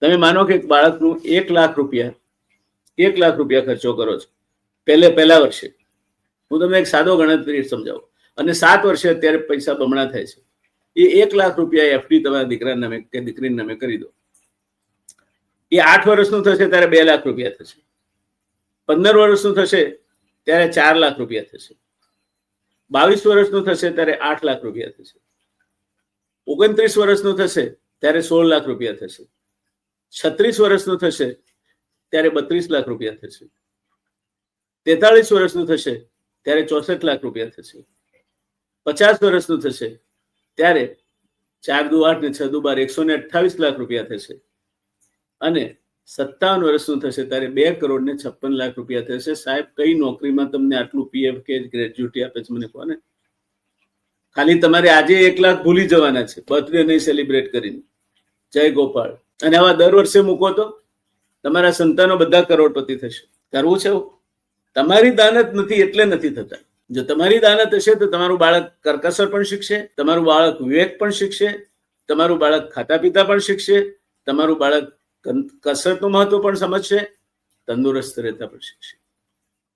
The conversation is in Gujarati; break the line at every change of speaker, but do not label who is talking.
તમે માનો કે બાળકનું 1 લાખ રૂપિયા ખર્ચો કરો છો પહેલા વર્ષે. હું તમને એક સાદો ગણતરી સમજાવું. અને 7 વર્ષે અત્યારે પૈસા બમણા થાય છે. એ 1 લાખ રૂપિયા એફડી તમારા દીકરા નામે કે દીકરીના નામે કરી દો. એ 8 વર્ષનું થશે ત્યારે 2 લાખ રૂપિયા થશે. 15 વર્ષનું થશે ત્યારે 4 લાખ રૂપિયા થશે. 22 વર્ષનું થશે ત્યારે 8 લાખ રૂપિયા થશે. 29 વર્ષનું થશે ત્યારે 16 લાખ રૂપિયા થશે. 36 વર્ષનું થશે ત્યારે 32 લાખ રૂપિયા થશે. 43 વર્ષનું થશે ત્યારે 64 લાખ રૂપિયા થશે. 50 વર્ષનું થશે ત્યારે 4 દુ 8 ને 6 દુ 12 128 લાખ રૂપિયા થશે. અને 57 વર્ષનું થશે ત્યારે 2,56,00,000 લાખ રૂપિયા થશે. સાહેબ, કઈ નોકરીમાં તમને આટલું પીએફ કે ગ્રેજ્યુટી આપે છે મને કહો ને. ખાલી તમારે આજે 1 લાખ ભૂલી જવાના છે બર્થડે નહીં સેલિબ્રેટ કરીને. જય ગોપાળ. અને આવા દર વર્ષે મૂકો તો તમારા સંતાનો બધા કરોડપતિ થશે. કરવું છે? તમારી દાનત નથી એટલે નથી થતા. જો તમારી દાનત હશે તો તમારું બાળક કરકસર પણ શીખશે, તમારું બાળક વિવેક પણ શીખશે, તમારું બાળક ખાતા પીતા પણ શીખશે, તમારું બાળક કસરતનું મહત્વ પણ સમજશે, તંદુરસ્ત રહેતા પણ શીખશે.